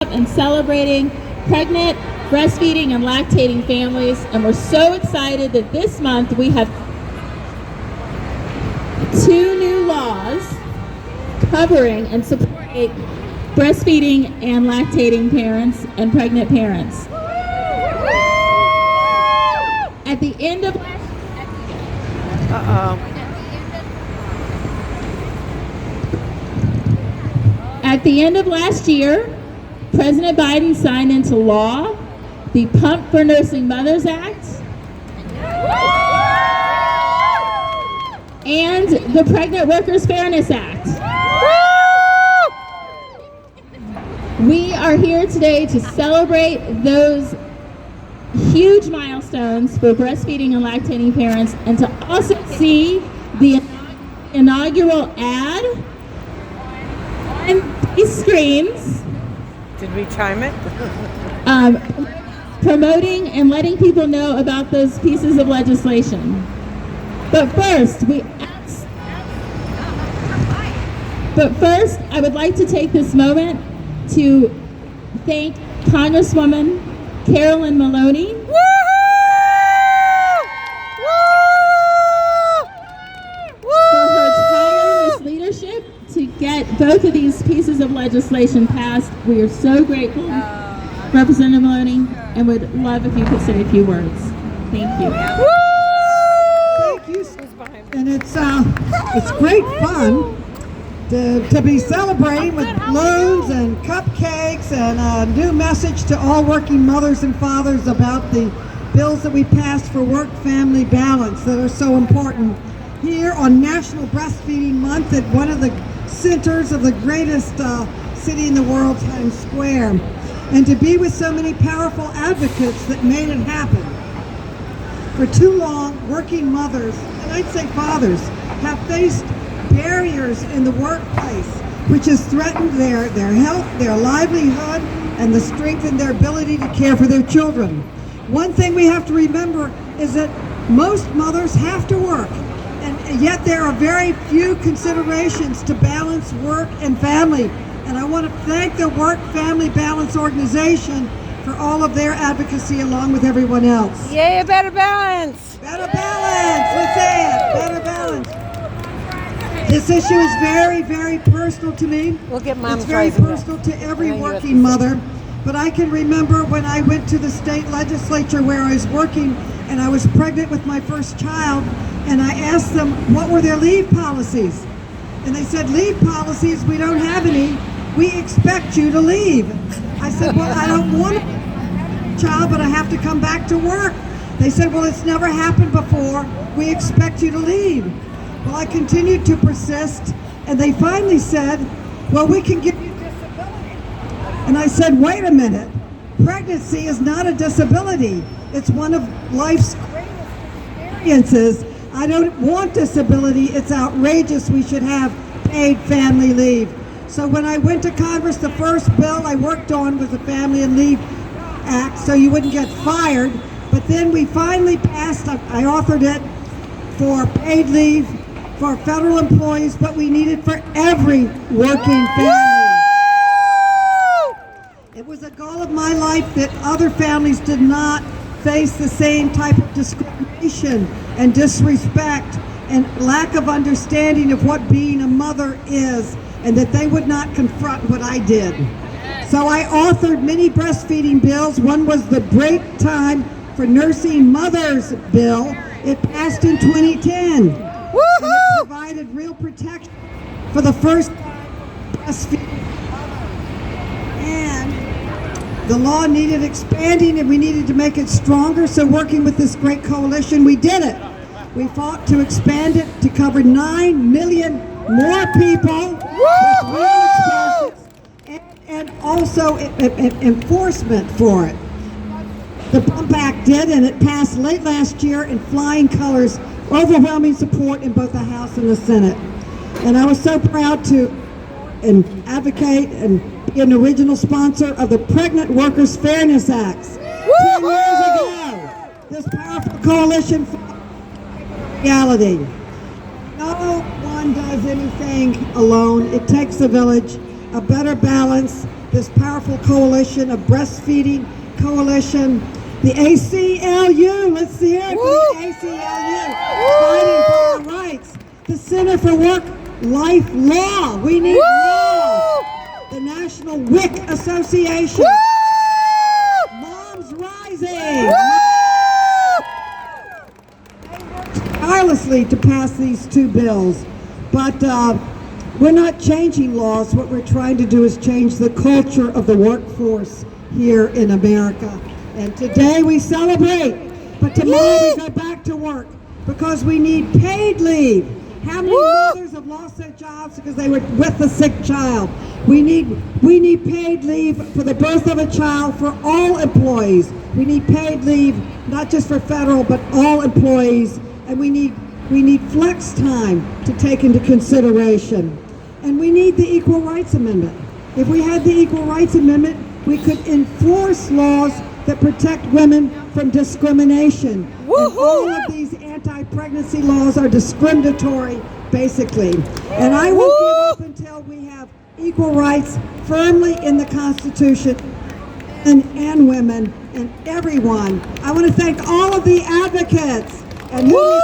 and celebrating pregnant, breastfeeding, and lactating families, and we're so excited that this month we have 2 new laws covering and supporting breastfeeding and lactating parents and pregnant parents. At the end of At the end of last year, President Biden signed into law the Pump for Nursing Mothers Act and the Pregnant Workers Fairness Act. We are here today to celebrate those huge milestones for breastfeeding and lactating parents, and to also see the inaugural ad on these screens. Did we time it? Promoting and letting people know about those pieces of legislation. But first, I would like to take this moment to thank Congresswoman Carolyn Maloney for her tireless leadership to get both of these pieces of legislation passed. We are so grateful, Representative Maloney, and would love if you could say a few words. Thank you. Thank you. And it's great fun to be celebrating with balloons and cupcakes and a new message to all working mothers and fathers about the bills that we passed for work-family balance that are so important here on National Breastfeeding Month at one of the centers of the greatest city in the world, Times Square, and to be with so many powerful advocates that made it happen. For too long, working mothers, and I'd say fathers, have faced barriers in the workplace, which has threatened their health, their livelihood, and the strength in their ability to care for their children. One thing we have to remember is that most mothers have to work, and yet there are very few considerations to balance work and family. And I want to thank the Work-Family Balance Organization for all of their advocacy along with everyone else. Yay, better balance! Better balance! Let's say it! Better balance! This issue is very, very personal to me. We'll get Mom's It's very rising personal to every working mother. But I can remember when I went to the state legislature where I was working and I was pregnant with my first child, and I asked them what were their leave policies. And they said, leave policies, we don't have any. We expect you to leave. I said, well, I don't want a child, but I have to come back to work. They said, well, it's never happened before. We expect you to leave. Well, I continued to persist, and they finally said, well, we can give you disability. And I said, wait a minute. Pregnancy is not a disability. It's one of life's greatest experiences. I don't want disability. It's outrageous. We should have paid family leave. So when I went to Congress, the first bill I worked on was the Family and Leave Act, so you wouldn't get fired. But then we finally passed, I authored it for paid leave for federal employees, but we need it for every working family. It was a goal of my life that other families did not face the same type of discrimination and disrespect and lack of understanding of what being a mother is, and that they would not confront what I did. So I authored many breastfeeding bills. One was the Break Time for Nursing Mothers bill. It passed in 2010. And it provided real protection for the first breastfeeding. And the law needed expanding, and we needed to make it stronger. So working with this great coalition, we did it. We fought to expand it to cover 9 million more people with real expenses, and also enforcement for it. The Pump Act did, and it passed late last year in flying colors, overwhelming support in both the House and the Senate. And I was so proud to advocate and be an original sponsor of the Pregnant Workers Fairness Act. 10 years ago, this powerful coalition fought for reality. No one does anything alone. It takes a village. a better balance, this powerful coalition of breastfeeding coalition, the ACLU, let's hear it for the ACLU, fighting for our rights, the Center for Work-Life Law, we need law, the National WIC Association, Moms Rising, tirelessly to pass these two bills, but we're not changing laws. What we're trying to do is change the culture of the workforce here in America. And today we celebrate, but tomorrow we go back to work because we need paid leave. How many mothers have lost their jobs because they were with a sick child? We need paid leave for the birth of a child for all employees. We need paid leave, not just for federal, but all employees. And we need flex time to take into consideration. And we need the Equal Rights Amendment. If we had the Equal Rights Amendment, we could enforce laws that protect women from discrimination. And all of these anti-pregnancy laws are discriminatory, basically. And I won't give up until we have equal rights firmly in the Constitution, and women and everyone. I want to thank all of the advocates and who we